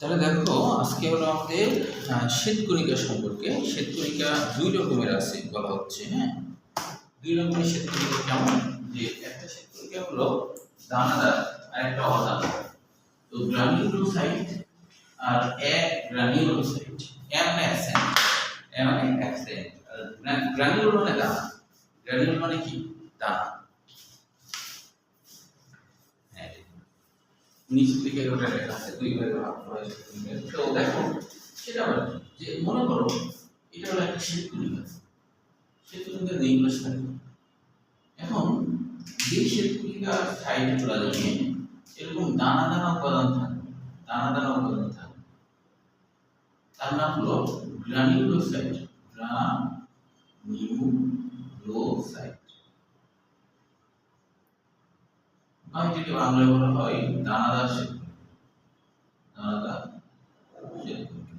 তাহলে দেখো আজকে হলো আমাদের শ্বেতকণিকা সম্পর্কে। শ্বেতকণিকা দুই রকমের আছে বলা হচ্ছে। হ্যাঁ, দুই রকমের শ্বেতকণিকা কেমন, যে একটা শ্বেতকণিকা হলো দানাদার আর একটা অদানাদার। তো গ্রানিউলোসাইট আর অ্যাগ্রানিউলোসাইট। এ মানে অ্যাবসেন্ট, এ মানে অ্যাবসেন্ট, আর গ্রানিউল মানে দানা। গ্রানিউল মানে কি? দানা। নিচ থেকে ওটা লেখা আছে দুই ভাগে ভাগ করা হয়েছে। তো দেখো সেটা আবার যে মনে করো এটা হলো একটা শ্বেতকণিকা। শ্বেতকণিকা নিউক্লিয়াস থাকে। এখন যে শ্বেতকণিকা সাইডে চলে যাবে এরকম দানা দানা উপাদান থাকে, দানা দানা উপাদান থাকে, তার নাম হলো গ্রানিউলোসাইট। গ্রানিউলোসাইট বা এটাকে বাংলায় বলা হয় দানাদার শ্বেতকণিকা। দানাদার শ্বেতকণিকা।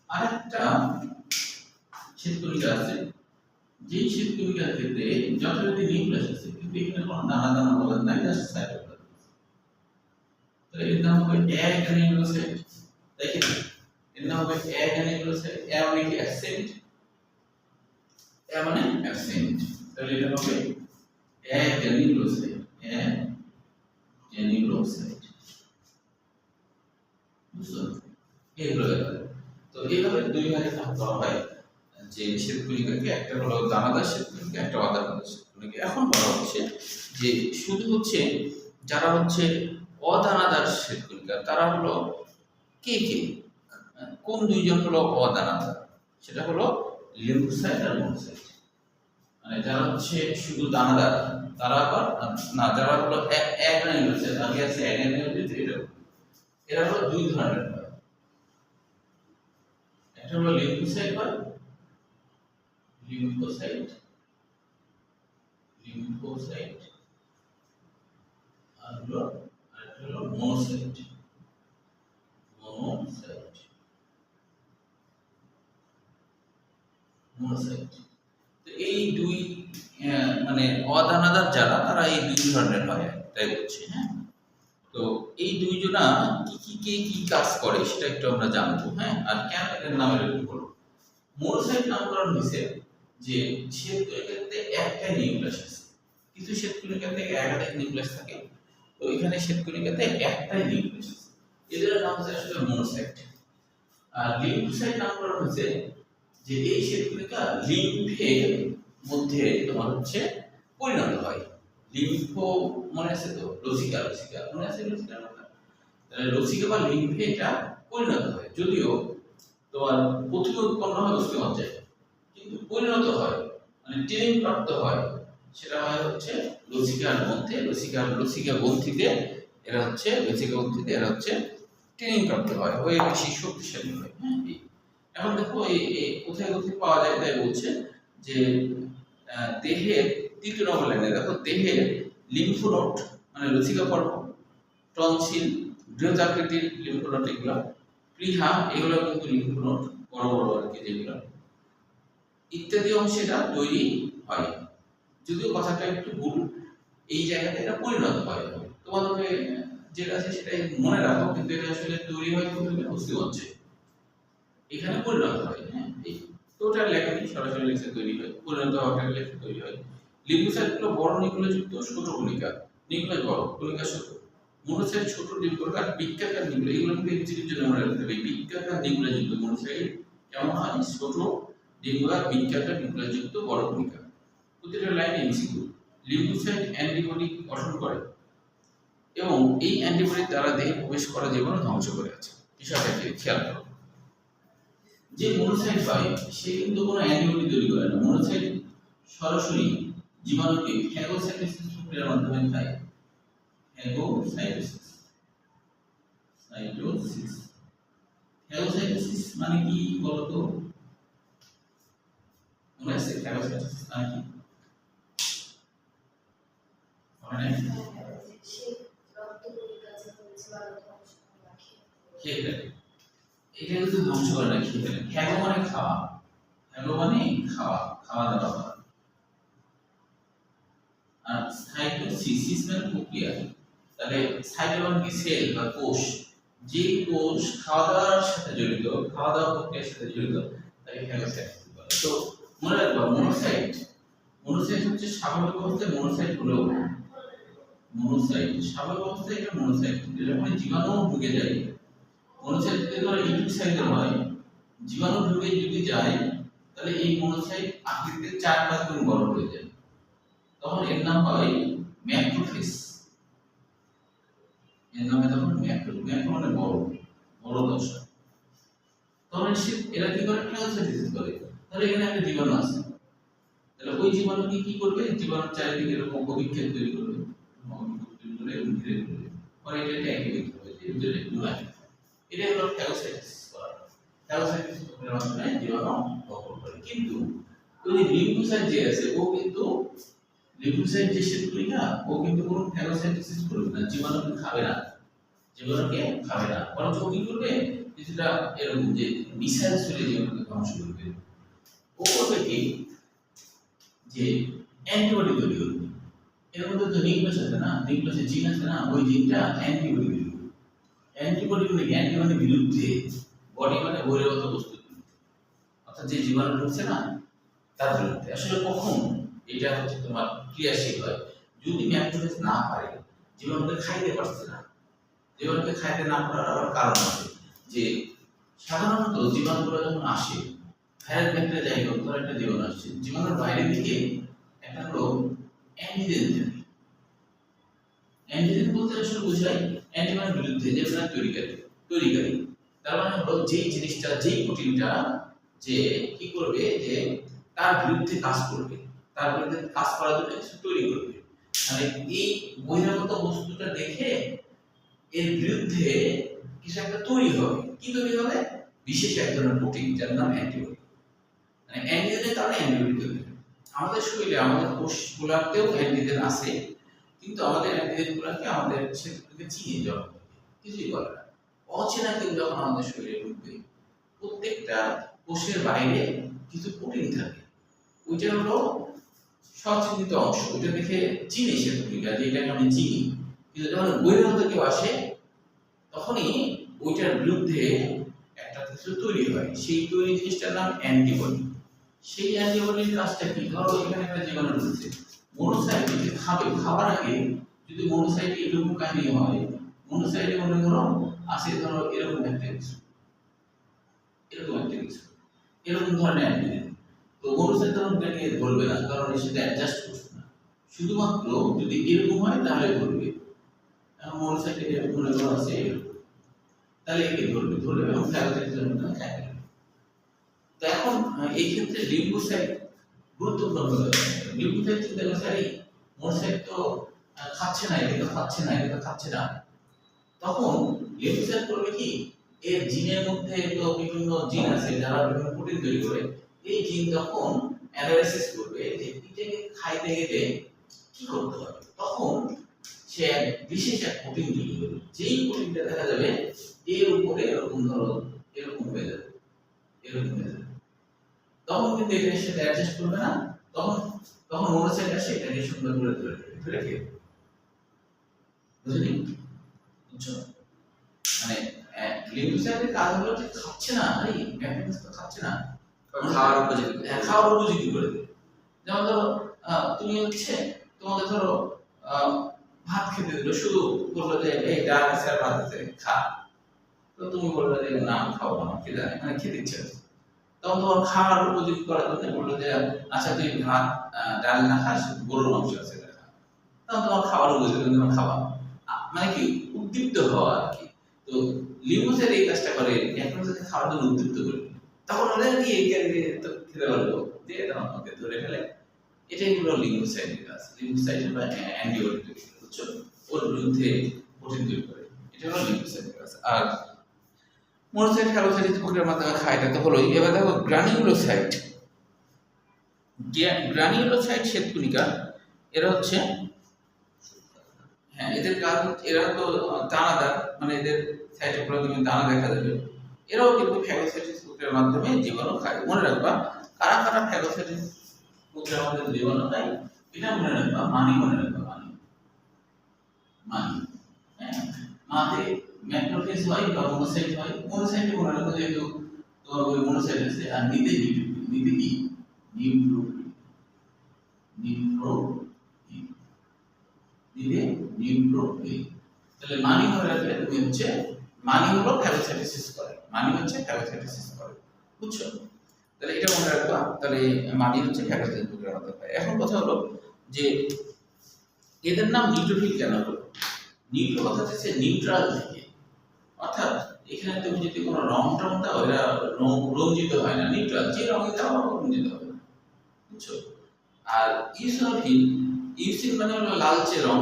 আরেকটা শ্বেতকণিকা আছে যে শ্বেতকণিকার ক্ষেত্রে যথারীতি নিউক্লিয়াস আছে কিন্তু এখানে কোনো দানা দানা উপাদান নাই, জাস্ট সাইটোপ্লাজম। তাহলে এর নাম হবে অ্যাগ্রানিউলোসাইট। দেখেন এর নাম হবে অ্যাগ্রানিউলোসাইট। এ মানে কি? অ্যাবসেন্ট। এ মানে অ্যাবসেন্ট। তাহলে এটা হবে অ্যাগ্রানিউলোসাইট। অ্যাগ্রানিউলোসাইট। বুঝছো? এগুলো তো এইভাবে দুই ভাগে ভাগ করা হয় যে শ্বেতকণিকাকে, একটা হলো দানাদার শ্বেতকণিকা, একটা অদানাদার শ্বেতকণিকা। এখন বলা হচ্ছে যে শুধু হচ্ছে যারা হচ্ছে অদানাদার শ্বেতকণিকা তারা হলো কে কে, কোন দুইজন হলো অদানাদার? সেটা হলো লিম্ফোসাইট আর মোনোসাইট। মানে যারা হচ্ছে শুধু দানাদার তারা আবার না, যারা হলো অ্যাগ্রানিউলোসাইট, আগে আছে অ্যাগ্রানিউলোসাইট, এরা হলো দুই ধরনের হয়। একটা হলো লিম্ফোসাইট হয়, লিম্ফোসাইট, লিম্ফোসাইট আর হলো মোনোসাইট। Monocyte, monocyte. তো এই দুই মানে অদানাদার যারা তারা এই দুই ধরনের হয়, তাই বলছি। হ্যাঁ, তো এই দুইজনা কি কাজ করে সেটা একটু আমরা জানবো। হ্যাঁ, আর কেন এদের নাম এরকম হলো। মোনোসাইট নামকরণ হয়েছে যে শ্বেতকণিকাতে একটা নিউক্লিয়াস আছে, কিন্তু শ্বেতকণিকাতে একাধিক নিউক্লিয়াস থাকে। তো এখানে শ্বেতকণিকাতে একটাই নিউক্লিয়াস আছে, এদের নাম হচ্ছে আসলে মোনোসাইট। আর লিম্ফোসাইট নামকরণ হয়েছে যে এই শ্বেতকণিকা লিম্ফের মধ্যে তোমার হচ্ছে পরিণত হয়। লিম্ফো মনে আছে তো? লসিকা, লসিকা মনে আছে? লসিকার কথা, তাহলে লসিকা বা লিম্ফে এটা পরিণত হয়। যদিও তোমার প্রথমে উৎপন্ন হয় অস্থিমজ্জায়, কিন্তু পরিণত হয় মানে ট্রেনিং প্রাপ্ত হয় সেটা হয় হচ্ছে লসিকার মধ্যে। লসিকা গ্রন্থিতে এরা হচ্ছে, লসিকা গ্রন্থিতে এরা হচ্ছে ট্রেনিং প্রাপ্ত হয়, হয়ে বেশি শক্তিশালী হয়। হ্যাঁ, এখন দেখো এই কোথায় কোথায় পাওয়া যায়, তাই বলছে যে দেহের তৃতীয় নম্বর লাইনে দেখো, দেহের লিম্ফোনোড মানে লসিকা পর্ব, টনসিল, বৃহদাকৃতির লিম্ফোনোড, এগুলো প্লিহা, এগুলো কিন্তু লিম্ফোনোড বড় বড় আর কি, যেগুলো ইত্যাদি অংশে এটা তৈরি হয়। যদিও কথাটা একটু ভুল, এই জায়গাতে এটা পরিণত হয়। তোমাদের যেটা আছে সেটাই মনে রাখো, কিন্তু এটা আসলে তৈরি হয় প্রথমে অস্থিমজ্জায়, এখানে পরিণত হয়। হ্যাঁ, এই টোটাল লেখা নেই, সরাসরি লেখা তৈরি হয়, পরিণত হওয়াটা লেখা তৈরি হয়। লিম্ফোসাইটগুলো বড় নিউক্লিয়াসযুক্ত ছোট কণিকা, নিউক্লিয়াস বড়, কণিকা ছোট। মোনোসাইট ছোট নিউক্লিয়াস আর বৃত্তাকার নিউক্লিয়াস, এগুলো কিন্তু এমসিকিউর জন্য মনে রাখতে হবে। বৃত্তাকার নিউক্লিয়াসযুক্ত মোনোসাইট কেমন হয়? ছোট নিউক্লিয়াস, বৃত্তাকার নিউক্লিয়াসযুক্ত বড় কণিকা। প্রতিটা লাইনে এমসিকিউ। লিম্ফোসাইট অ্যান্টিবডি গঠন করে এবং এই অ্যান্টিবডি দ্বারা দেহে প্রবেশ করা জীবাণু ধ্বংস করে আছে। বিষয়টাকে খেয়াল করো। যে মোনোসাইট হয় সে কিন্তু কোনো অ্যান্টিবডি তৈরি করে না। মোনোসাইট সরাসরি জীবাণুকে ফ্যাগোসাইটোসিস প্রক্রিয়ার মাধ্যমে খায়। ফ্যাগোসাইটোসিস, সাইটোসিস, ফ্যাগোসাইটোসিস মানে কি বলতো? মনে আছে ফ্যাগোসাইটোসিস মানে কি? মানে খেয়ে ফেলে, এটা কিন্তু ধ্বংস করে না, খেয়ে ফেলে। ফ্যাগো মানে খাওয়া, ফ্যাগো মানে খাওয়া, খাওয়া দাওয়া করা। আর সাইটোসিস মানে প্রক্রিয়া, তাহলে সাইটোপ্লাজম মানে কি সেল বা কোষ, যে কোষ খাওয়া দাওয়ার সাথে জড়িত, খাওয়া দাওয়া প্রক্রিয়ার সাথে জড়িত তাকে ফ্যাগোসাইট বলে। তো মনে রাখবা মনোসাইট, মনোসাইট হচ্ছে স্বাভাবিক অবস্থায় মনোসাইট হলো মনোসাইট, স্বাভাবিক অবস্থায় এটা মনোসাইট, যখন জীবাণু ঢুকে যায় মনোসাইট যদি ধরো ইউনিট সাইজের হয়, জীবাণু ঢুকে যদি যায় তাহলে এই মনোসাইট আকৃতিতে 4-5 গুণ বড় হয়ে যায়, তখন এর নাম হয় ম্যাক্রোফেজ। এর নাম তখন ম্যাক্রো, ম্যাক্রো মানে বড়, বড় দশা। তখন এরা কি করে ফ্যাগোসাইটোসিস করে। তাহলে এখানে একটা জীবাণু আছে, তাহলে ওই জীবাণুকে কি করবে, জীবাণুর চারিদিকে এরকম অভিক্ষেপ তৈরি করবে, ঘিরে ফেলবে, পরে এটা অ্যাক্টিভেট হবে, ভিতরে ঢুকে এটা হলো ফ্যাগোসাইটোসিস করা। ফ্যাগোসাইটোসিস এর মাধ্যমে জীবাণু দখল করে। কিন্তু ওই লিম্ফোসাইট যে আছে ও কিন্তু, লিম্ফোসাইট যে শ্বেতকণিকা ও কিন্তু কোনো ফ্যাগোসাইটোসিস করবে না, জীবাণুকে খাবে না, জীবাণুকে খাবে না, বরং ও কি করবে, কিছুটা এরকম যে মিসাইল ছুড়ে জীবাণুকে ধ্বংস করবে। ও করবে কি, যে অ্যান্টিবডি তৈরি করবে। এর মধ্যে তো নিউক্লিয়াস আছে না, নিউক্লিয়াসে জিন আছে না, ওই জিনটা অ্যান্টিবডি তৈরি করবে। অ্যান্টিবডি মানে অ্যান্টিবডি বিরুদ্ধে, বডি মানে বহিরাগত বস্তু, অর্থাৎ যে জীবাণু ঢুকছে না তার বিরুদ্ধে। আসলে কখন এটা হচ্ছে তোমার ক্রিয়াশীল হয়, যদি ম্যাক্রোফেজ না পারে, জীবাণুকে খাইতে পারছে না, জীবাণুকে খাইতে না পারার আবার কারণ আছে, যে সাধারণত জীবাণুগুলো যখন আসে, ভাইরাস ব্যাকটেরিয়া যাই হোক, ধর একটা জীবাণু আসছে, জীবাণুর বাইরের দিকে একটা হলো অ্যান্টিজেন থাকে। অ্যান্টিজেন বলতে আসলে বোঝায় অ্যান্টিবডির বিরুদ্ধে যে তৈরিকারী। তার মানে হলো যেই জিনিসটা, যেই প্রোটিনটা যে কি করবে, যে তার বিরুদ্ধে কাজ করবে, তার বিরুদ্ধে কাজ করার জন্য কিছু তৈরি করবে। মানে এই বহিরাগত বস্তুটা দেখে এর বিরুদ্ধে কিছু একটা তৈরি হবে। কি তৈরি হবে? বিশেষ এক ধরনের প্রোটিন, যার নাম অ্যান্টিবডি। মানে অ্যান্টিজেনের কারণে অ্যান্টিবডি তৈরি হয়। আমাদের শরীরে, আমাদের কোষগুলোতেও অ্যান্টিজেন আছে, কিন্তু আমাদের অ্যান্টিজেনগুলোকে আমাদের সেগুলোকে চিনে যাওয়া, কিছুই বলে না। অচেনা কেউ যখন আমাদের শরীরে ঢুকবে, প্রত্যেকটা কোষের বাইরে কিছু প্রোটিন থাকে, ওইটা হলো সচিন্তিত অংশ, ওইটা দেখে চিনি সে ভূমিকা, যে এটাকে আমি চিনি। কিন্তু যখন বহিরাগত কেউ আসে, তখনই ওইটার বিরুদ্ধে একটা কিছু তৈরি হয়, সেই তৈরি জিনিসটার নাম অ্যান্টিবডি। সেই অ্যান্টিবডির কাজটা কি? ধরো এখানে একটা জীবাণু ঢুকছে, মনোসাইট যদি খাবে, খাবার আগে যদি মনোসাইট এরকম কাহিনী হয়, মনোসাইটে মনে করো আছে ধরো এরকম একটা কিছু, এরকম একটা কিছু, এরকম ধরনের অ্যান্টিজেন, তো মনোসাইট তখন এটাকে ধরবে না, কারণ এর সাথে অ্যাডজাস্ট করছে না। শুধুমাত্র যদি এরকম হয় তাহলে ধরবে, মনোসাইট এরকম মনে করো আছে এরকম, তাহলে একে ধরবে, ধরবে এবং ফ্যাগোসাইটোসিসের মধ্যে থাকে। তো এখন এই ক্ষেত্রে লিম্ফোসাইট গুরুত্বপূর্ণ হয়ে যাবে। লিম্ফোসাইট চিন্তা করছে, আরে মনোসাইট তো খাচ্ছে না, এটা তো খাচ্ছে না, এটা তো খাচ্ছে না, তখন লিম্ফোসাইট করবে কি, এর জিনের মধ্যে তো বিভিন্ন জিন আছে যারা বিভিন্ন প্রোটিন তৈরি করে, এই জিন তখন অ্যানালাইসিস করবে যে এটাকে খাইতে গেলে কি করতে হবে। তখন সে এক বিশেষ এক প্রোটিন তৈরি করবে, যেই প্রোটিনটা দেখা যাবে এর উপরে এরকম ধরো এরকম হয়ে যাবে, এরকম হয়ে যাবে, তখন কিন্তু এটার সাথে অ্যাডজাস্ট করবে না, তখন তখন মনোসাইট আসে এটাকে সুন্দর করে ধরে ফেলবে। বুঝলি? বুঝছো? মানে লিম্ফোসাইটের কাজ হলো যে খাচ্ছে না, আরে ম্যাক্রোফেজ তো খাচ্ছে না, খাওয়ার উপযোগী, খাওয়ার উপযোগী করে দেবে। যেমন ধরো তুমি হচ্ছে তোমাকে ধরো ভাত খেতে দিল, শুধু বললো যে এই ডাল আছে আর ভাত আছে, খা। তো তুমি বললে যে না আমি খাবো না, খেতে মানে খেতে ইচ্ছে হচ্ছে, তখন তোমার খাওয়ার উপযোগী করার জন্য বললো যে আচ্ছা তুই ভাত ডাল না খাস, গরুর মাংস আছে খা। তখন তোমার খাওয়ার উপযোগী, তোমার খাওয়া মানে কি উদ্দীপ্ত হওয়া আর কি। তো লিম্ফোসাইট এই কাজটা করে, ম্যাক্রোফেজকে খাওয়ার জন্য উদ্দীপ্ত করে, তখন ওরা কি এই তো খেতে পারবো, দিয়ে তখন ওকে ধরে ফেলে। এটাই হলো লিম্ফোসাইটের কাজ, লিম্ফোসাইটের বা অ্যান্টিবডি তৈরি করে, বুঝছো, ওর বিরুদ্ধে প্রোটিন তৈরি করে, এটা হলো লিম্ফোসাইটের কাজ। আর মনোসাইট ফ্যাগোসাইটিস প্রক্রিয়ার মাধ্যমে খায়, এটা তো হলোই। এবার দেখো গ্রানিউলোসাইট। গ্রানিউলোসাইট শ্বেতকণিকা, এরা হচ্ছে, হ্যাঁ এদের কাজ হচ্ছে, এরা তো দানাদার, মানে এদের সাইটোপ্লাজমে দানা দেখা যাবে, এরাও কিন্তু ফ্যাগোসাইটিস প্রক্রিয়ার মাধ্যমে জীবাণু খায়। মনে রাখবা কারা কারা ফ্যাগোসাইটিস প্রক্রিয়ার মাধ্যমে জীবাণু খায়, এটা মনে রাখবা, মানি মনে রাখবা, মানি মানি মাঝে ম্যাক্রোফেজ হয় বা মনোসাইট হয়। মনোসাইটে মনে রাখো যেহেতু তোমার ওই মনোসাইট আছে, আর নিতে নিতে কি নিউট্রোফিল, নিউট্রোফিল নিতে নিউট্রোফিল। তাহলে মানি মনে রাখলে তুমি হচ্ছে মানি হলো ফ্যাগোসাইটোসিস করে, মানি হচ্ছে ফ্যাগোসাইটোসিস করে, বুঝছো? তাহলে এটা মনে রাখবা। তাহলে মানি হচ্ছে ফ্যাগোসাইটোসিস হতে পারে। এখন কথা হলো যে এদের নাম নিউট্রোফিল কেন হলো? নিউট্রো কথা হচ্ছে নিউট্রাল থেকে, অর্থাৎ এখানে তুমি যদি কোনো রং টং দাও এরা রঞ্জিত হয় না, নিউট্রাল যে রঙে দাও রঞ্জিত হবে না, বুঝছো? আর ইউসিনোফিল, ইউসিন মানে হলো লালচে রং,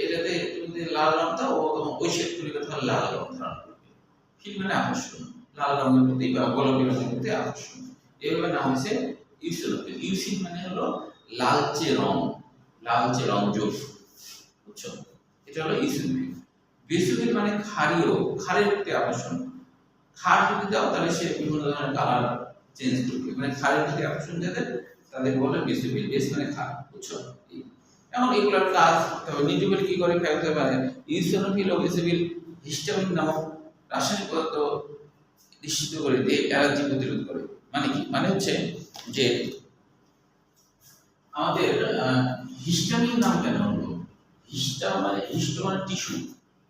এটাতে তুমি যদি লাল রং দাও ও তখন ওই শ্বেতগুলিকে তখন লাল রং ধারণ করবে। ফিল মানে আকর্ষণ, লাল রঙের প্রতি বা গোলাপি রঙের প্রতি আকর্ষণ, এইভাবে নাম হয়েছে ইউসিনোফিল। ইউসিন মানে হলো লালচে রং, লালচে রং যোগ, বুঝছো? এটা হলো ইউসিনোফিল। বেসোফিল মানে ক্ষারীয়, ক্ষারের প্রতি আকর্ষণ। ক্ষার যদি দাও তাহলে সে বিভিন্ন ধরনের কালার চেঞ্জ করবে, মানে ক্ষারের প্রতি আকর্ষণ যাদের তাদের বলে বেসোফিল। বেস মানে ক্ষার, বুঝছো? এখন এগুলোর কাজ করতে হবে। নিউট্রোফিল কি করে ফেলতে পারে? ইউসিনোফিল ও বেসোফিল হিস্টামিন নামক রাসায়নিক পদার্থ নিশ্চিত করে দিয়ে অ্যালার্জি প্রতিরোধ করে। মানে কি? মানে হচ্ছে যে আমাদের হিস্টামিন নাম কেন হলো? হিস্টা মানে টিস্যু,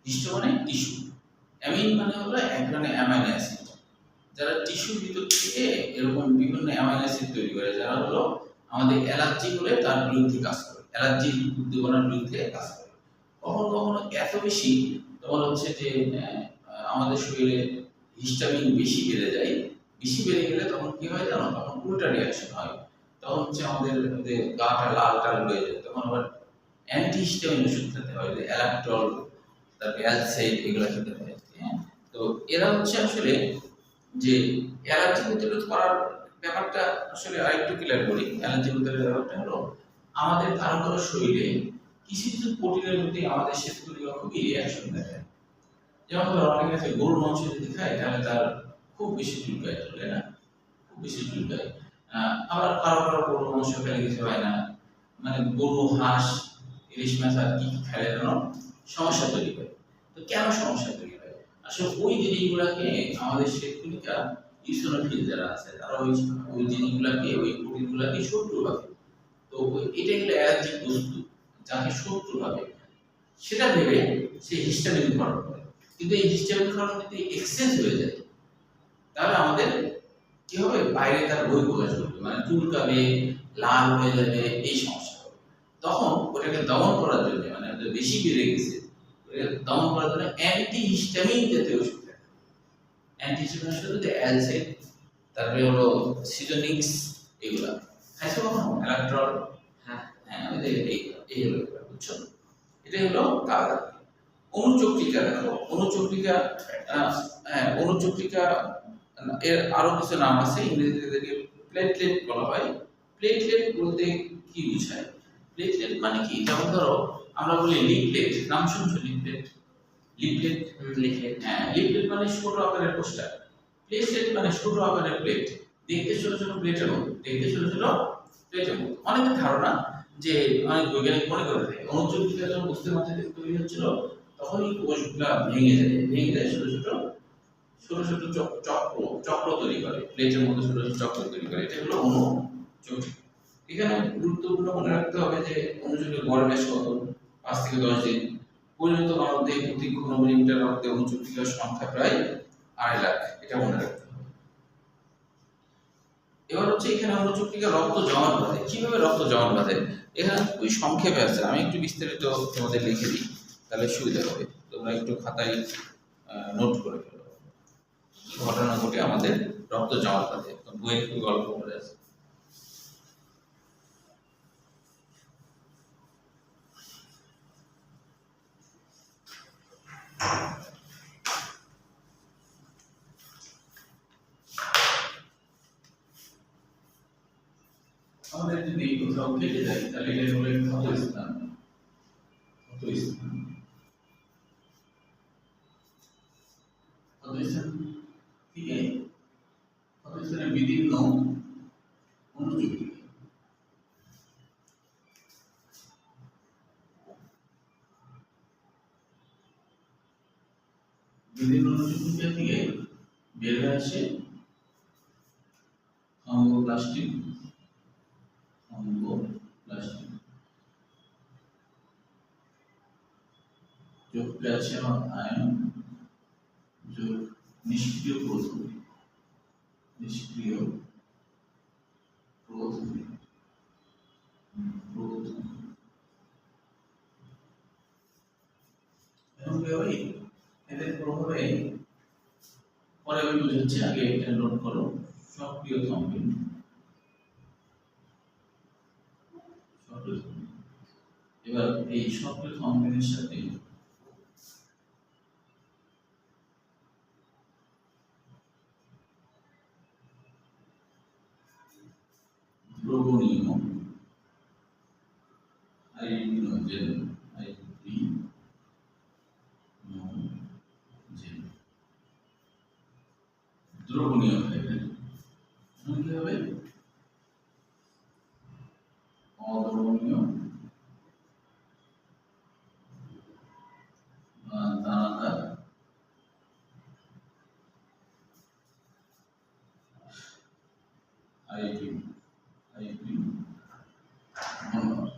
হিস্ট মানে টিস্যু, অ্যামিন মানে হলো এক ধরনের অ্যামাইনো অ্যাসিড, যারা টিস্যুর ভিতর থেকে এরকম বিভিন্ন অ্যামাইনো অ্যাসিড তৈরি করে, যারা হলো আমাদের অ্যালার্জি হলে তার বিরুদ্ধে কাজ করে, অ্যালার্জির উদ্দীপনার বিরুদ্ধে কাজ করে। কখনো কখনো এত বেশি তোমার হচ্ছে যে আমাদের শরীরে হিস্টামিন বেশি বেড়ে যায়, বেশি বেড়ে গেলে তখন কি হয় জানো? তখন উল্টা রিয়াকশন হয়, তখন হচ্ছে আমাদের গাটা লাল টাল হয়ে যায়, তখন আবার অ্যান্টি হিস্টামিন ওষুধ খেতে হয়, অ্যালাক্টল, তারপরে অ্যালসাইড, এগুলো খেতে হয়। হ্যাঁ, তো এরা হচ্ছে আসলে যে অ্যালার্জি প্রতিরোধ করার ব্যাপারটা আসলে আরেকটু ক্লিয়ার করি। অ্যালার্জি প্রতিরোধের ব্যাপারটা হলো আমাদের কারো কারো শরীরে কিছু কিছু প্রোটিনের প্রতি আমাদের শ্বেতকণিকা খুবই রিয়াকশন দেখায়। যেমন ধরো অনেকে আছে গরুর মাংস যদি খায় তাহলে তার খুব বেশি চুলকায়, তাই না? খুব বেশি চুলকায়। আবার কারো কারো গরুর মাংস খেলে কিছু হয় না, মানে গরু, হাঁস, ইলিশ মাছ আর কি খেলে যেন সমস্যা তৈরি হয়। তো কেন সমস্যা তৈরি হয়? আসলে ওই জিনিসগুলোকে আমাদের শ্বেতকণিকা ইওসিনোফিল যারা আছে তারা ওই ওই জিনিসগুলোকে, ওই প্রোটিনগুলোকে শত্রু ভাবে। তো এটা হলো অ্যালার্জিক বস্তু, যাকে শত্রু ভাবে সেটা ভেবে সে হিস্টামিন ক্ষরণ করে। কিন্তু এই হিস্টামিন ক্ষরণ যদি এক্সেস হয়ে যায় তাহলে আমাদের কি হবে? বাইরে তার বহিঃপ্রকাশ ঘটবে, মানে চুলকাবে, লাল হয়ে যাবে, এই সমস্যা হবে। তখন ওটাকে দমন করার জন্য, মানে বেশি বেড়ে গেছে, ওটাকে দমন করার জন্য অ্যান্টি হিস্টামিন জাতীয় ওষুধ থাকে। অ্যান্টি হিস্টামিন ওষুধ অ্যালসেট, তারপরে হলো সিজনিক্স, এগুলা খাইছো কখনো? অ্যালাক্ট্রল, হ্যাঁ হ্যাঁ, ওই যে এই হলো ব্যাপার, বুঝছো? এটাই হলো কাজ। অনুচক্রিকা দেখো, অনুচক্রিকা, হ্যাঁ অনুচক্রিকা এর আরো কিছু নাম আছে, ইংরেজিতে এদেরকে প্লেটলেট বলা হয়। প্লেটলেট বলতে কি বোঝায়? প্লেটলেট মানে কি? যেমন ধরো আমরা বলি লিফলেট, নাম শুনছো? লিফলেট, লিফলেট, লিফলেট, হ্যাঁ লিফলেট মানে ছোট আকারের পোস্টার, প্লেটলেট মানে ছোট আকারের প্লেট, দেখতে ছোট ছোট প্লেটের মতো, দেখতে ছোট ছোট প্লেটের মতো। অনেকের ধারণা যে অনেক বৈজ্ঞানিক মনে করে থাকে অনুচক্রিকা যখন বস্তুর মাধ্যমে তৈরি হচ্ছিল তখনই কোষগুলা ভেঙে যায়, ভেঙে যায় ছোট ছোট ছোট ছোট চক্র চক্র তৈরি করে, প্লেটের মধ্যে ছোট ছোট চক্র তৈরি করে, এটা হলো অনুচক্রিকা। এখানে গুরুত্বপূর্ণ মনে রাখতে হবে যে অনুচক্রিকা গড় ব্যাস কত? 5 থেকে 10 দিন। পরিণত মানবদেহে প্রতি ঘন মিলিমিটার রক্তে অনুচক্রিকার সংখ্যা প্রায় 2.5 লাখ, এটা মনে রাখতে হবে। এবার হচ্ছে এখানে অনুচক্রিকা রক্ত জমাট বাঁধে। কিভাবে রক্ত জমাট বাঁধে? এখানে খুবই সংক্ষেপে আছে, আমি একটু বিস্তারিত তোমাদের লিখে দিই তাহলে সুবিধা হবে, তোমরা একটু খাতায় নোট করে ফেলো। ঘটনা ঘটে আমাদের রক্ত জমাট বাঁধে, বইয়ে একটু গল্প করে আছে। আমাদের যদি কোথাও কেটে যায় তাহলে এটা হলো ক্ষত স্থান, ক্ষত স্থান, ক্ষত স্থান থেকে ক্ষত স্থানে বিভিন্ন অনুচক্রিকা, বিভিন্ন অনুজীব প্রক্রিয়া থেকে বের হয়ে আসে থ্রম্বোপ্লাস্টিক যোগ ক্যালসিয়াম আয়ন যোগ নিষ্ক্রিয় প্রোথমি এদের প্রভাবে পরে আমি বুঝাচ্ছি, আগে এটা নোট করো। সক্রিয় থ্রম্বিন এবার এই সক্রিয় থ্রম্বিনের সাথে দ্রবণীয় হাইড্রোজেন দ্রবণীয় হাইড্রোজেন কি হবে? অদ্রবণীয় দানাদার আইপিন মনোমার।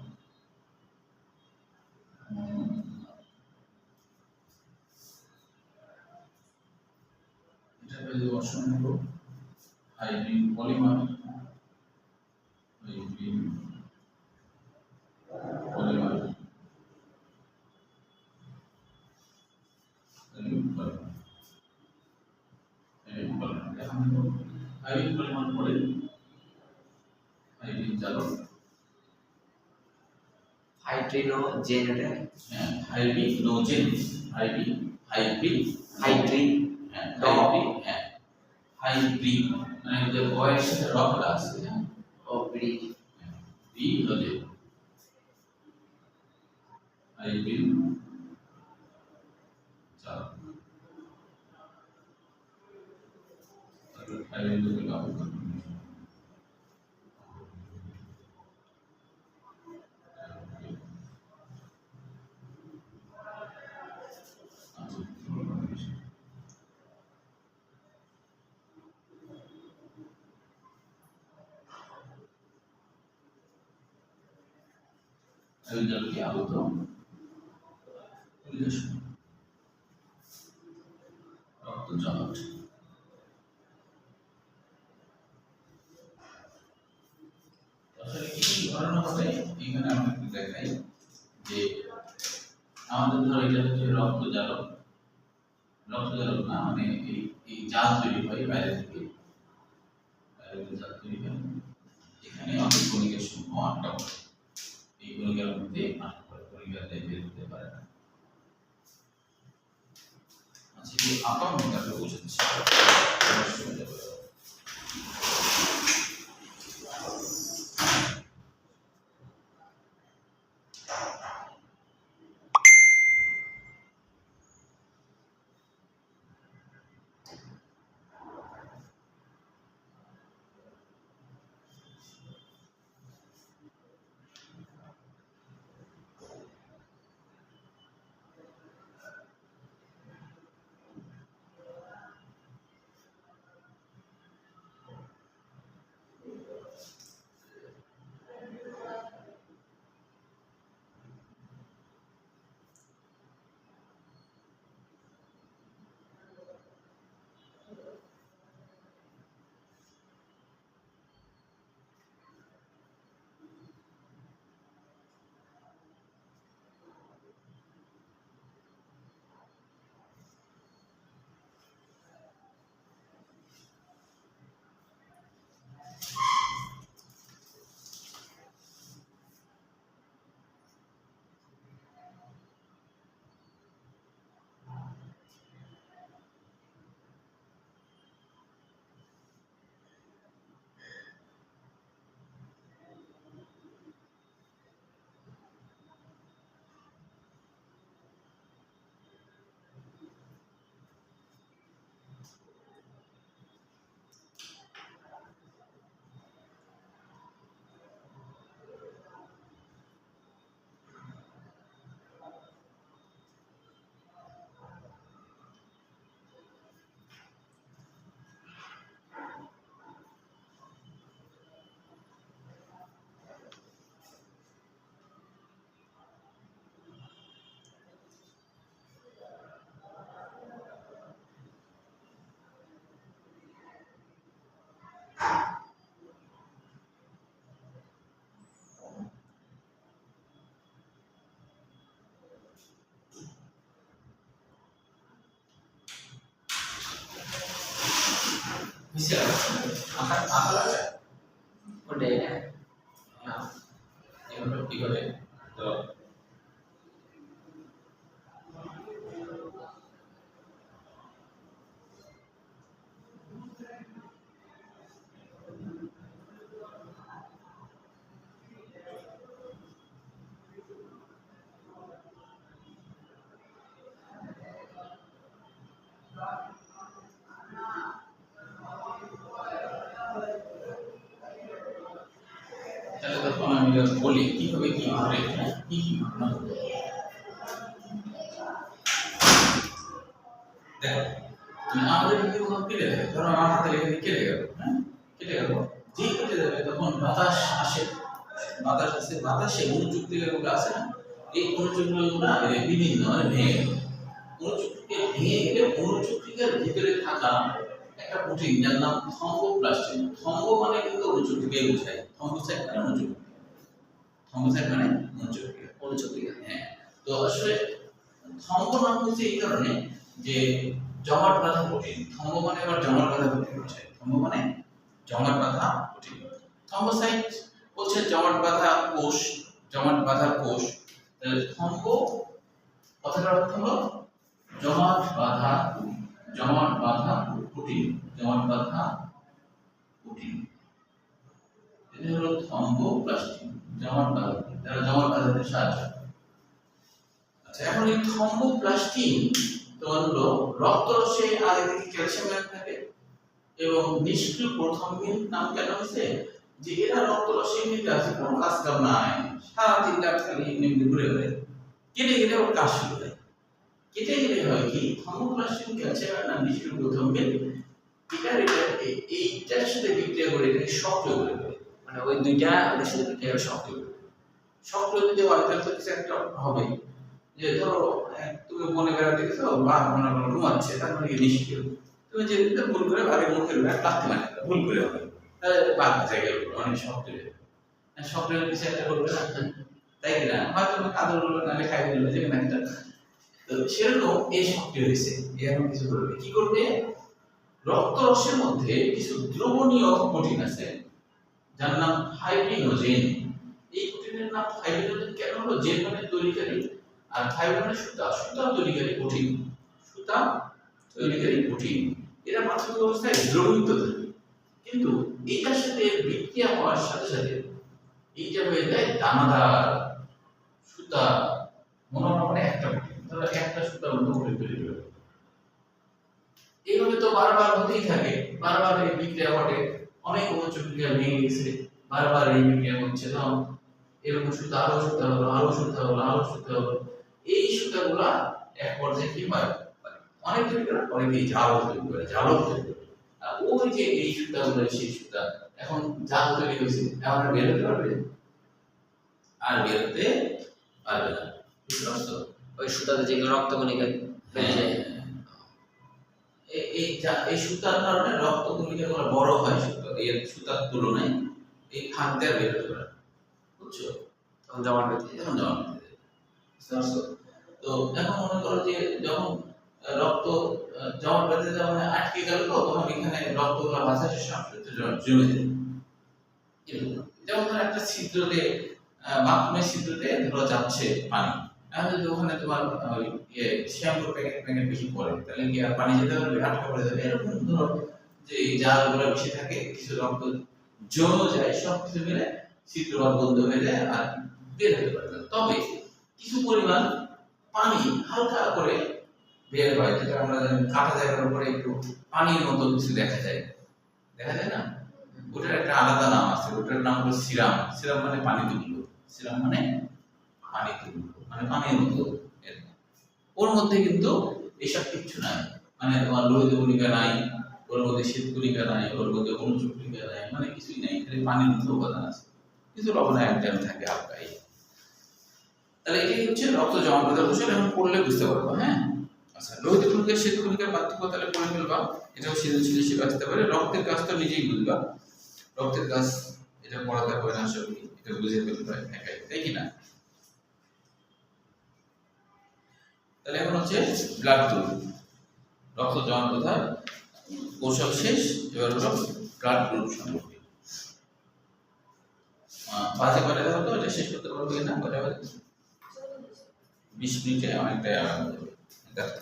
এটা হলো অসংখ্য হাইড্রিন পলিমার হাইড্রিন পলিমার পরে হাইড্রিন জারক হাইড্রিনোজেন, এটা হাইড্রিনোজেন হাইড্রিন মানে যে বয়ের সাথে রকটা আছে, হ্যাঁ ও ব্রি বি হলে হাইড্রিন জারক হাইড্রিন থেকে ব্যবহার করতে কি আহত রক্ত জমাট। আসলে কি ঘটনা ঘটে এখানে আমরা একটু দেখাই যে আমাদের ধর এটা হচ্ছে রক্ত জারক না, মানে এই জাল তৈরি হয় বাইরে থেকে, জাল তৈরি হয়। এখানে অনেক কণিকার সমূহ আটকা পড়ে, এই কণিকার মধ্যে আটকা পড়ে, কণিকাতে বের হতে পারে না। আচ্ছা, এই আপামরটাকে বোঝাচ্ছি। বুঝতে পারছি আকার আকার আছে ওটাই না এগুলো কি করে তো তাহলে তখন আমি বলি কিভাবে কি করে কি কি ঘটনা ঘটে। দেখো তুমি আমাদের যদি কোনো কেটে দেয় ধরো আমার হাতে এখানে কেটে গেল হ্যাঁ কেটে গেল যেই কেটে যাবে তখন বাতাস আসে বাতাসে অনুযুক্ত যেগুলো আছে না এই অনুযুক্তগুলো না বিভিন্ন ভেঙে গেল অনুযুক্তিকে ভেঙে গেলে অনুযুক্তিকার ভিতরে থাকা একটা প্রোটিন যার নাম থম্বোপ্লাস্টিন থম্ব মানে কিন্তু অনুযুক্তিকে বোঝায় থম্বোসাইট মানে অনুযুক্তি থম্বোসাইট মানে অনুযুক্তি হ্যাঁ তো আসলে থম্ব নাম হচ্ছে এই কারণে যে জমাট বাঁধা প্রোটিন থম্ব মানে আবার জমাট বাঁধা প্রোটিন বোঝায় থম্ব মানে জমাট বাঁধা প্রোটিন থম্বোসাইট হচ্ছে জমাট বাঁধা কোষ জমাট বাঁধা কোষ থম্ব কথাটার অর্থ হলো জমাট বাঁধা প্রোটিন জমাট বাঁধা প্রোটিন এটা হলো থম্বোপ্লাস্টিন জমাট বাঁধা তারা জমাট বাঁধাতে সাহায্য করে। আচ্ছা এখন এই থম্বোপ্লাস্টিন তোমার হলো রক্তরসে আগে থেকে ক্যালসিয়াম থাকে এবং নিষ্ক্রিয় প্রথমদিন নাম কেন হয়েছে যে এরা রক্তরসে এমনিতে আছে কোনো কাজ কাম নাই সারাদিন খালি এমনি ঘুরে বেড়ায় কেটে গেলে ওর কাজ শুরু হয় কেটে গেলে হয় কি থম্বোপ্লাস্টিন ক্যালসিয়াম না নিষ্ক্রিয় প্রথমদিন এইটার সাথে বিক্রিয়া করে এটাকে সক্রিয় করে দেবে মানে ওই দুইটা ওদের সাথে বিক্রিয়া করে সক্রিয় যদি হয় তাহলে তো কিছু একটা হবে যে ধরো তুমি মনে বেড়াতে গেছো বা মনে করো ঘুমাচ্ছে তার মানে নিষ্ক্রিয় তুমি যে ভুল করে আগে মুখের ব্যাগ লাগতে মানে ভুল করে হবে তাহলে বাদ জায়গায় অনেক সক্রিয় সক্রিয় কিছু একটা করবে না তাই না হয়তো কাদর হলো না খাই দিল যে না একটা তো সেরকম এই সক্রিয় হয়েছে এরকম কিছু করবে কি করবে রক্তরসের মধ্যে কিছু দ্রবণীয় প্রোটিন আছে যার নাম ফাইব্রিনোজেন এই প্রোটিনের নাম ফাইব্রিনোজেন কেন হলো জেন মানে তৈরিকারী আর ফাইব্রিন মানে সুতা তৈরিকারী প্রোটিন সুতা তৈরিকারী প্রোটিন এরা প্রাথমিক অবস্থায় দ্রবীভূত থাকে কিন্তু এটার সাথে বিক্রিয়া হওয়ার সাথে সাথে এইটা হয়ে যায় দানাদার সুতা মনে একটা প্রোটিন ধরো একটা সুতার মতো করে তৈরি করে এইভাবে তো বারবার হতেই থাকে বারবার এই বিক্রিয়া ঘটে অনেক অনুচক্রিয়া ভেঙে গেছে বারবার এই বিক্রিয়া হচ্ছে না এরকম সুতা আরো সুতা হলো এই সুতাগুলা এক পর্যায়ে কি হয় অনেক তৈরি করে অনেকেই জাল তৈরি করে আর ওই যে এই সুতাগুলো সেই সুতা এখন জাল তৈরি হয়েছে এখন আর বেরোতে পারবে আর বেরোতে পারবে না বুঝতে পারছো ওই সুতাতে যেগুলো রক্তকণিকা বেরিয়ে যায় এই সুতার কারণে রক্তকণিকাগুলো বড় হয় এর সুতার তুলনায় এই খাদ্যে আর বেরোতে পারে বুঝছো তখন জমাট বেঁধে যায় তো এখন মনে করো যে যখন রক্ত জমাট বেঁধে যাওয়া মানে আটকে গেল তো তখন এখানে রক্তগুলো বাতাসের সাথে জমে যায় যেমন ধরো একটা ছিদ্রতে বাথরুমের ছিদ্রতে ধরো যাচ্ছে পানি এখন যদি ওখানে তোমার শ্যাম্পুর প্যাকেট বেশি পড়ে তাহলে কি আর পানি যেতে পারবে আটকা পড়ে যাবে এরকম ধরো যে জালগুলো বেশি থাকে কিছু রক্ত জমে যায় সব কিছু মিলে ছিদ্রবাদ বন্ধ হয়ে যায় আর বের হতে পারে না তবে কিছু পরিমাণ পানি হালকা করে বের হয় যেটা আমরা জানি কাটা জায়গার উপরে একটু পানির মতো কিছু দেখা যায় না ওটার একটা আলাদা নাম আছে ওটার নাম হলো সিরাম মানে পানি তুল্য সিরাম মানে পানি তুল্য মানে পানির মতো ওর মধ্যে কিন্তু এসব কিছু নাই মানে তোমার লোহিত কণিকা নাই ওর মধ্যে শীতকণিকা নাই ওর মধ্যে অনুচক্রিকা নাই মানে কিছুই নাই খালি পানির মতো উপাদান আছে কিছু লবণায়ন থাকে হালকা তাহলে এটাই হচ্ছে রক্ত জমাট বাঁধার কৌশল এখন পড়লে বুঝতে পারবো হ্যাঁ আচ্ছা লোহিত কণিকা শীতকণিকার পার্থক্য তাহলে পড়ে ফেলবা এটাও সৃজনশীল হিসেবে আসতে পারে রক্তের কাজ তো নিজেই বুঝবা রক্তের কাজ এটা পড়াতে হবে না সব এটা বুঝে ফেলতে হয় একাই তাই কি না তাহলে এখন হচ্ছে ব্লাড গ্রুপ রক্ত জমাট বাঁধার কৌশল শেষ, এবার হলো ব্লাড গ্রুপ সম্পর্কে। বাজে করে দেওয়া তো এটা শেষ করতে পারবো না, করে 20 মিনিটে অনেকটা দেখা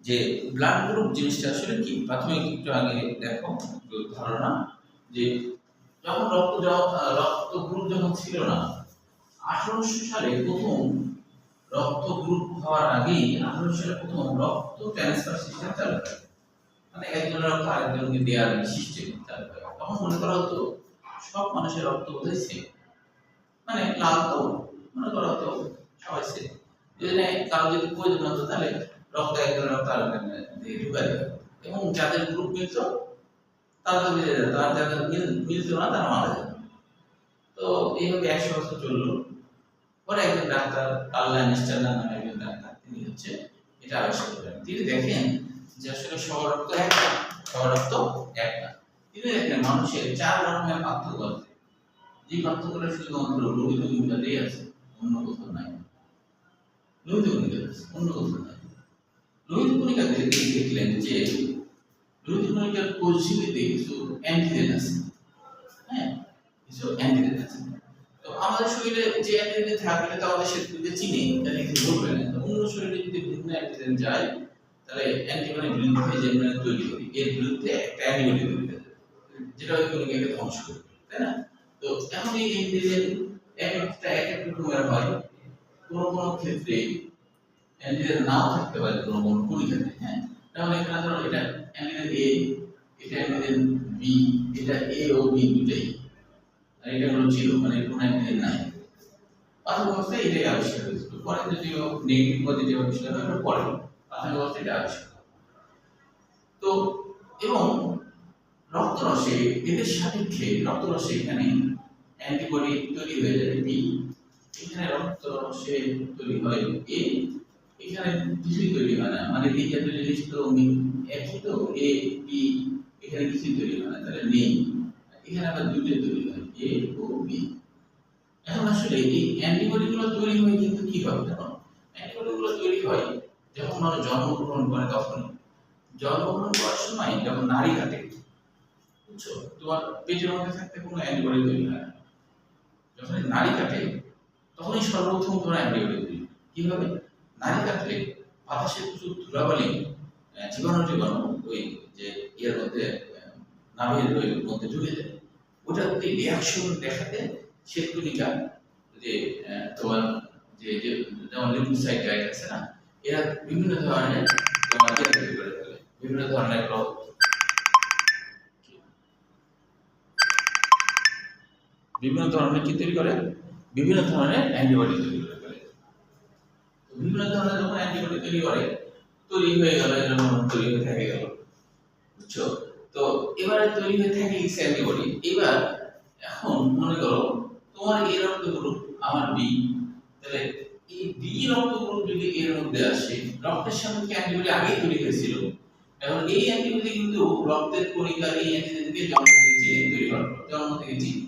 যে ব্লাড গ্রুপ জিনিসটা আসলে কি। প্রাথমিক একটু আগে দেখো একটু ধারণা যে যখন রক্ত গ্রুপ যখন ছিল না, 1800 সালে প্রথম রক্ত গ্রুপ হওয়ার আগেই 1800 সালে প্রথম রক্ত ট্রান্সফার সিস্টেম চালু হয়, মানে একজনের রক্ত আরেকজনকে দেওয়ার সিস্টেম চালু হয়। তখন মনে করা হতো সব মানুষের রক্ত বোধহয় সেম, মানে লাল তো মনে করা হতো সবাই সেম, কারো যদি প্রয়োজন হতো তাহলে রক্ত একজনের রক্ত আরেকজনের দিয়ে ঢুকাই দেওয়া, এবং যাদের গ্রুপ মিলত তারা মিলে যেত, আর যাদের মিলত না তারা মারা যেত। তো এইভাবে 100 বছর চললো। পরে একজন ডাক্তার কার্ল স্ট্যান্ডার নামে একজন ডাক্তার, তিনি হচ্ছে এটা আবিষ্কার করেন। তিনি দেখেন যে আসলে সবার রক্ত এক না, সবার রক্ত এক না। তিনি দেখেন মানুষের 4 রকমের পার্থক্য আছে, যে পার্থক্যটা শুধুমাত্র লোহিত কণিকাতেই আছে, অন্য কোথাও নাই। লোহিত কণিকাতে আছে, অন্য কোথাও নাই। লোহিত কণিকাতে তিনি দেখলেন যে লোহিত কণিকার কোষঝিল্লিতে কিছু অ্যান্টিজেন আছে, হ্যাঁ, কিছু অ্যান্টিজেন আছে। তো আমাদের শরীরে যে অ্যান্টিজেন থাকলে তো আমাদের শরীরকে চিনি, তাহলে কিছু বলবে না। অন্য শরীরে যদি ভিন্ন অ্যান্টিজেন যায় তাহলে অ্যান্টিবডি বিরুদ্ধে যে আমরা তৈরি করি, এর বিরুদ্ধে একটা অ্যান্টিবডি তৈরি করে, যেটা ওই কণিকাকে ধ্বংস করে, তাই না? তো এখন এই অ্যান্টিজেন এক এক রকমের হয়। কোনো ক্ষেত্রে অ্যান্টিজেন নাও থাকতে পারে কোনো কণিকাতে, হ্যাঁ। যেমন এখানে ধরো এটা অ্যান্টিজেন এ, এটা অ্যান্টিজেন বি, এটা এ ও বি দুটাই, আর এটা হলো জিরো, মানে কোনো অ্যান্টিজেন নাই। প্রাথমিক অবস্থায় এটাই আবিষ্কার হয়েছিল। পরে যদিও নেগেটিভ পজিটিভ আবিষ্কার হয়, ওটা পরে প্রাথমিক অবস্থায় এটা আবিষ্কার। তো এবং রক্তরসে এদের সাপেক্ষে রক্তরসে এখানে অ্যান্টিবডি তৈরি হয়ে যায় বি, এখানে রক্তরসে তৈরি হয় এ, এখানে কিছুই তৈরি হয় না, মানে এই জাতীয় জিনিস তো একই, তো এ বি এখানে কিছুই তৈরি হয় না, তাহলে নেই। এখানে আবার দুইটা তৈরি হয় এ ও বি। এখন আসলে এই অ্যান্টিবডি গুলো তৈরি হয় কিন্তু কিভাবে? দেখো, অ্যান্টিবডি গুলো তৈরি হয় যখন মানুষ জন্মগ্রহণ করে, তখন জন্মগ্রহণ করার সময় যখন নাড়ি কাটে, বুঝছো, তোমার পেটের মধ্যে থাকতে কোনো অ্যান্টিবডি তৈরি হয় না। যখন নাড়ি কাটে তখনই সর্বপ্রথম তোমার অ্যান্টিবডি তৈরি হয়। কিভাবে? নাড়ি কাটলে বাতাসের প্রচুর ধুলাবালি, জীবাণু ওই যে এর মধ্যে নাভির ওই মধ্যে ঢুকে যায়, ওটা রিয়াকশন দেখাতে শ্বেতকণিকা যে তোমার যে যেমন লিম্ফোসাইট গাইড আছে না, এরা বিভিন্ন ধরনের তোমার তৈরি করে ফেলে, বিভিন্ন ধরনের কি তৈরি করে, বিভিন্ন ধরনের অ্যান্টিবডি তৈরি করে ফেলে। বিভিন্ন ধরনের যখন অ্যান্টিবডি তৈরি করে, তৈরি হয়ে গেল, এরকম তৈরি হয়ে থেকে গেল, বুঝছো। তো এবারে তৈরি হয়ে থাকে অ্যান্টিবডি। এবার এখন মনে করো তোমার এ রক্ত গ্রুপ, আমার বি, তাহলে এই বি রক্ত গ্রুপ যদি এর মধ্যে আসে, রক্তের সাপেক্ষে অ্যান্টিবডি আগেই তৈরি হয়েছিল, এখন এই অ্যান্টিবডি কিন্তু রক্তের কণিকার এই অ্যান্টিজেনকে জন্ম থেকে চিনে তৈরি হয়, জন্ম থেকে চিনে,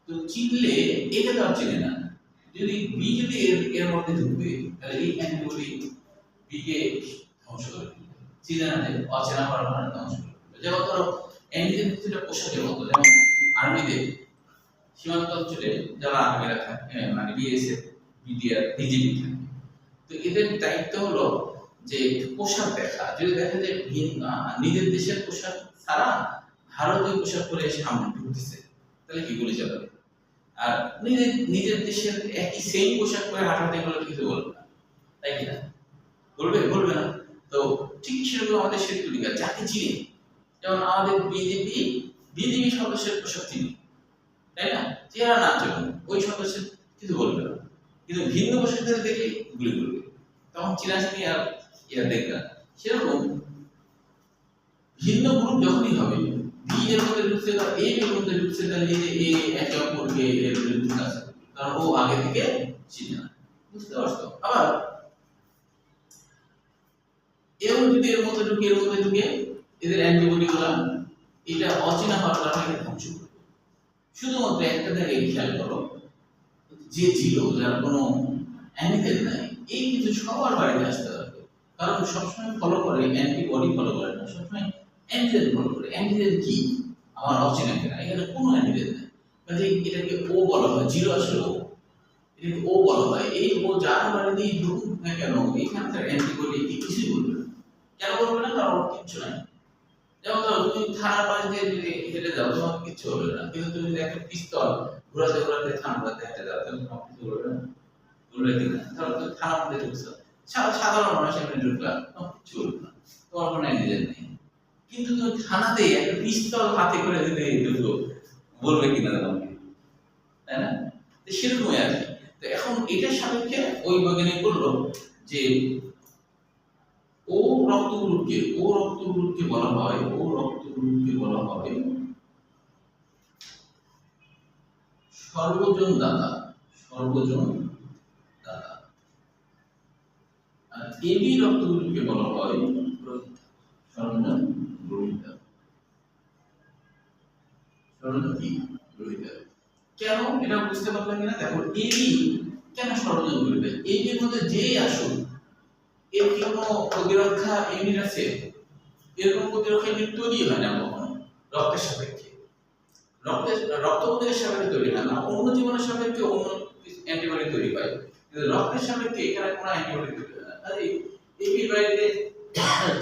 তো চিনলে এটা তো আর চিনে না। যদি বি যদি এর মধ্যে ঢুকবে, তাহলে এই অ্যান্টিবডি বি কে ধ্বংস করে দিবে, চিনে না, অচেনা হওয়ার কারণে ধ্বংস করে দিবে। যেমন ধরো অ্যান্টিজেন কিছুটা পোশাকের মতো, যেমন আর্মিতে সীমান্ত অঞ্চলে যারা আর্মিরা থাকে, মানে বিএসএফ, বিডিআর, বিজেপি থাকে, তো এদের দায়িত্ব হলো যে পোশাক দেখা, যদি দেখা যায় নিজের দেশের পোশাক ছাড়া ভারতীয় পোশাক পরে সামনে ঢুকতেছে, তাহলে কি গুলি চালাবে? আর নিজের দেশের একই সেম পোশাক পরে হাঁটাহাঁটি করলে কিছু বলবে না, তাই কিনা? বলবে না। তো ঠিক সেরকম আমাদের শ্বেতকণিকা যাকে চিনি, যেমন আমাদের বিজেপি সদস্যের পোশাক চিনি, তাই না? চেহারা না চলুন ওই সদস্যের কিছু বলবে না, কিন্তু ভিন্ন পোশাকদের দেখে গুলি করবে, তখন চিনাচিনি আর এরা দেখবে না। সেরকম ভিন্ন গ্রুপ যখনই হবে, বি এর মধ্যে ঢুকছে বা এ এর মধ্যে ঢুকছে, তাহলে এই যে এ একে অপরকে এর বিরুদ্ধে কাজ করে, কারণ ও আগে থেকে চিনে না, বুঝতে পারছো? আবার এও যদি এর মধ্যে ঢুকে এদের অ্যান্টিবডি গুলা এটা অচেনা হওয়ার কারণে ধ্বংস করবে। শুধুমাত্র একটা জায়গায় খেয়াল করো, যে জিরো যার কোনো অ্যান্টিজেন নাই, এই কিন্তু সবার বাড়িতে আসতে পারবে, কারণ সবসময় ফলো করে অ্যান্টিবডি ফলো করে না, সবসময় অ্যান্টিজেন ফলো করে। অ্যান্টিজেন কি? আমার অচেনা কিনা, এখানে কোনো অ্যান্টিজেন নেই, কাজে এটাকে ও বলা হয়, জিরো আসলে ও, এটাকে ও বলা হয়। এই ও যার বাড়িতেই ঢুকুক না কেন এখানকার অ্যান্টিবডি কিছুই বলবে না। কেন বলবে না? কারণ ওর কিচ্ছু নাই। যেমন ধরো তুমি থানার পাশ দিয়ে যদি হেঁটে যাও তোমার কিচ্ছু হবে না, কিন্তু তুমি যদি একটা পিস্তল ঘোরাতে ঘোরাতে থানার পাশ দিয়ে হেঁটে যাও তাহলে তোমার কিছু বলবে না, বলবে কিনা? ধরো তুমি থানার মধ্যে ঢুকছো, সাধারণ মানুষ এমনি ঢুকলাম, তোমার কিচ্ছু বলবে না, তোমার কোনো অ্যান্টিজেন নেই। কিন্তু তুমি থানাতে একটা পিস্তল হাতে করে যদি ঢুকো, বলবে কিনা তোমাকে, তাই না? তো সেরকমই আর কি। তো এখন এটার সাপেক্ষে ওই বৈজ্ঞানিক বললো যে ও রক্তগুলোকে বলা হয় সর্বজন দাতা। আর এবি রক্তগুলোকে বলা হয় সর্বজন গ্রহিতা। কেন এটা বুঝতে পারলাম কিনা দেখো, এবি কেন সর্বজন গ্রহিতা? এবির মধ্যে যেই আসুক এর কি কোনো প্রতিরক্ষা ইউনিট আছে? এরকম প্রতিরক্ষা ইউনিট তৈরি হয় না কখনো রক্তের সাপেক্ষে, রক্তপথের সাপেক্ষে তৈরি হয় না। অন্য জীবনের সাপেক্ষে অন্য অ্যান্টিবডি তৈরি হয়, কিন্তু রক্তের সাপেক্ষে এখানে কোনো অ্যান্টিবডি তৈরি হয় না। আর এই বাইরে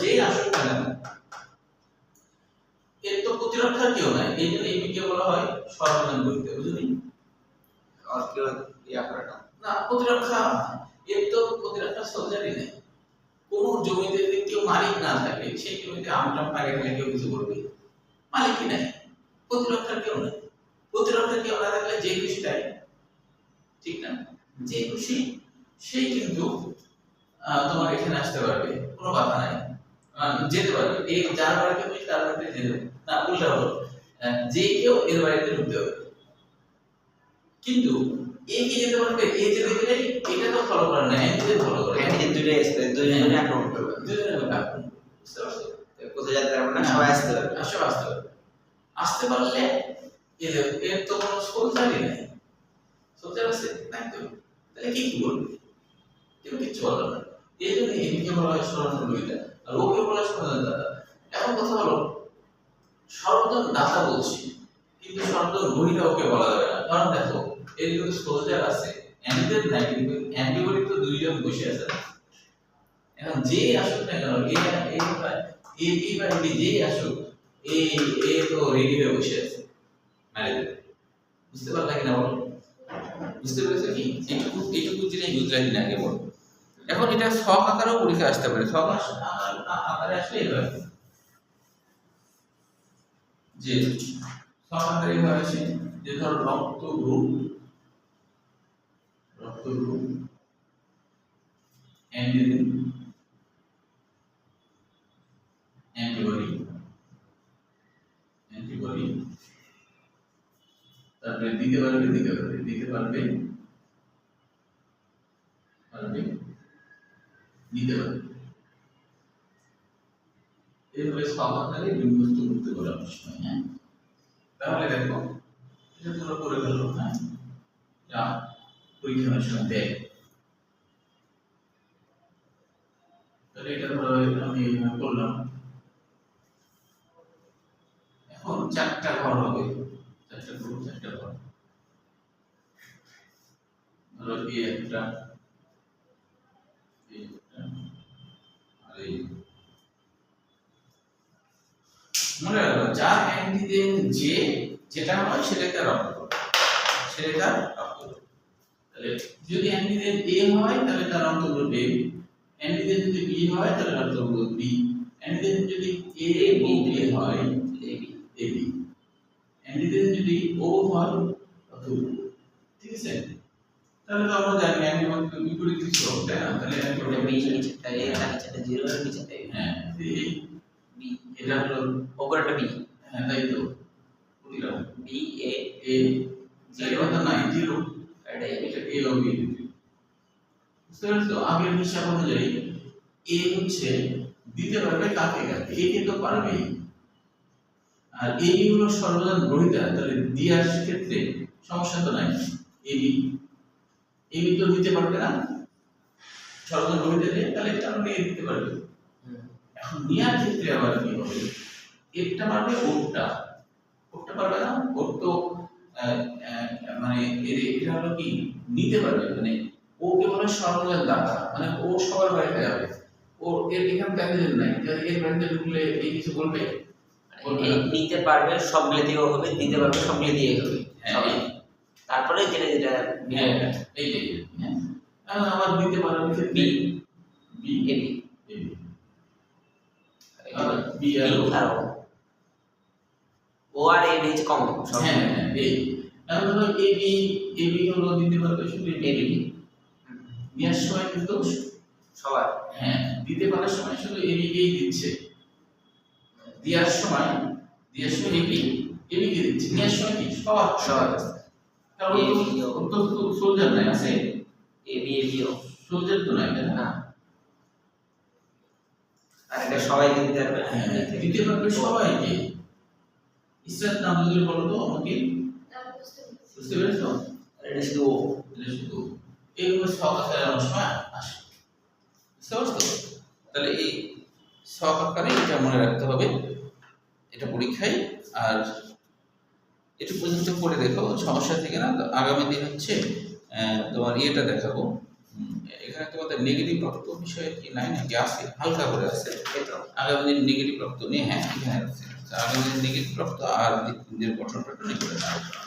যেই আসুক না কেন এর তো প্রতিরক্ষার কেউ নাই, এই জন্য এবিকে বলা হয় সর্বজন গ্রহিত। বুঝলি? আর কেউ ইয়া করে না। না, প্রতিরক্ষা এর তো প্রতিরক্ষা সোলজারই নেই। কোন জমিতে যদি কেউ মালিক না থাকে, সেই জমিতে আমটাম পাকে গেলে কেউ কিছু করবে? মালিকই নাই, প্রতিরক্ষার কেউ নেই। প্রতিরক্ষার কেউ না থাকলে যে খুশি তাই, ঠিক না? যে খুশি সেই কিন্তু তোমার এখানে আসতে পারবে, কোনো বাধা নাই, যেতে পারবে। এই যার বাড়িতে খুশি তার বাড়িতে যেতে, না উল্টা হলো, যে কেউ এর বাড়িতে ঢুকতে পারবে। কিন্তু এ কি যেতে পারবে? এ যেতে গেলে এটা তো ফলো করে না, অ্যান্টিজেন ফলো করে। অ্যান্টিজেন দুইটাই আসবে, দুইজনে আক্রমণ করবে। দুজনে আক্রমণ, বুঝতে পারছো? কোথায় যেতে পারবে না, সবাই আসতে পারবে। সবাই আসতে পারবে। আসতে পারলে এর তো কোনো সোলজারই নাই। সোলজার আছে নাই তো, তাহলে কি বলবে? কেউ কিচ্ছু বলবে না। এই জন্য এদিকে বলা হয় সর্বজন গ্রহিতা, আর ওকে বলা হয় সর্বজন দাতা। এখন কথা হলো, সর্বজন দাতা বলছি, কিন্তু সর্বজন গ্রহিতা ওকে বলা যাবে না। কারণ দেখো এর কিন্তু সোলজার আছে, অ্যান্টিজেন নাই, কিন্তু অ্যান্টিবডি তো দুইজন বসে আছে। এখন যে আসুক না কেন, যেই আসুক, এ তো রেডি হয়ে বসে আছে মারি দেবে। বুঝতে পারলা কিনা বলো? বুঝতে পেরেছো কি? এইটুকু জিনিস বুঝলা কিনা আগে বলো। এখন এটা ছক আকারেও পরীক্ষা আসতে পারে। ছক আকারে আসলে এভাবে যে ছক আকারে এভাবে আসে যে ধরো রক্ত গ্রুপ অ্যান্টিজেন অ্যান্টিবডি তারপরে দিতে পারবে নিতে পারবে। এভাবে সব আকারে বিন্যস্ত করতে পারে অনেক সময়। হ্যাঁ, তাহলে দেখো এটা তোমরা করে ফেলো। হ্যাঁ, যা পরীক্ষার সময় দেয়, তাহলে এটা ধরো আমি করলাম। এখন চারটা ঘর হবে, চারটা ঘর। ধরো এই একটা, আর এই মনে রাখো যার অ্যান্টিজেন যেটা হয় সেটাকে রক্ত, তাহলে যদি অ্যান্টিজেন এ হয় তাহলে তার রক্তগ্রুপ এ, অ্যান্টিজেন যদি বি হয় তাহলে রক্তগ্রুপ বি, অ্যান্টিজেন যদি এ বি হয় এ বি, অ্যান্টিজেন যদি ও হয় রক্তগ্রুপ। ঠিক আছে? তাহলে তো আমরা জানি অ্যান্টিবডি তো বিপরীত কিছু হবে, তাই না? তাহলে অ্যান্টিবডি বি নিচে তাই এটা নিচে জিরো এর নিচে তাই। হ্যাঁ, এই বি এটা হলো উপরেটা বি। হ্যাঁ, তাই তো বুঝলাম। বি এ জিরো তো নাই, জিরো এটা এ ও বি। বুঝতে পারছো? আগের হিসাব অনুযায়ী এ হচ্ছে দিতে পারবে কাকে, এ কে তো পারবেই, আর এ বি হলো সর্বজন গ্রহিতা, তাহলে দিয়ার ক্ষেত্রে সমস্যা তো নাই। এ বি তো দিতে পারবে না, সরলরেখা গভীরতা দিয়ে তাহলে এটা আমরা নিয়ে দিতে পারবে। এখন নেওয়ার ক্ষেত্রে আবার কি হবে, একটা পারবে ওরটা পারবে না, ওর তো মানে এটা হলো কি নিতে পারবে, মানে ও কেবল সরলরেখার দাতা, মানে ও সবার বাইরে যাবে, ওর এখানে ক্যান্ডিডেট নাই, এর বাইরে ঢুকলে এই কিছু বলবে এই নিতে পারবে সবগুলো দিয়েও হবে, দিতে পারবে সবগুলো দিয়ে হবে। হ্যাঁ, তারপরে যেটা যেটা হ্যাঁ এই যে হ্যাঁ আবার দিতে পারবে B B A B R B আর ও আর এ নিচে কম সব। হ্যাঁ এই এখন ধরো এ বি হলো দিতে পারবে শুধু এ বি নেওয়ার সময় কিন্তু সবার। হ্যাঁ দিতে পারার সময় শুধু এ বি কেই দিচ্ছে, দেওয়ার সময় এ বি কে দিচ্ছে, নেওয়ার সময় কি সবার কারণ তো সোলজার নাই আছে, এ বি ও সোলজার তো নাই তাই না? না, আর এটা সবাইকে দিতে পারবে। হ্যাঁ দিতে পারবে সবাইকে। ইসরাত নাম যদি বলো তো আমাকে, বুঝতে পেরেছো? এটা শুধু ও। এটা শুধু এইগুলো ছক আকারে অনেক সময় আসে, বুঝতে পারছো? তাহলে এই ছক আকারে এটা মনে রাখতে হবে, এটা পরীক্ষায়। আর একটু পর্যন্ত করে দেখো, সমস্যা থেকে না। তো আগামী দিন হচ্ছে তোমার ইয়েটা দেখাবো। এখানে তোমাদের নেগেটিভ রক্ত বিষয়ে কি নাই নাকি আছে, হালকা করে আছে। আগামী দিন নেগেটিভ রক্ত নিয়ে, হ্যাঁ এখানে আছে। আগামী দিন নেগেটিভ রক্ত আর দ্বিতীয় গঠন প্যাটার্ন করে আলোচনা।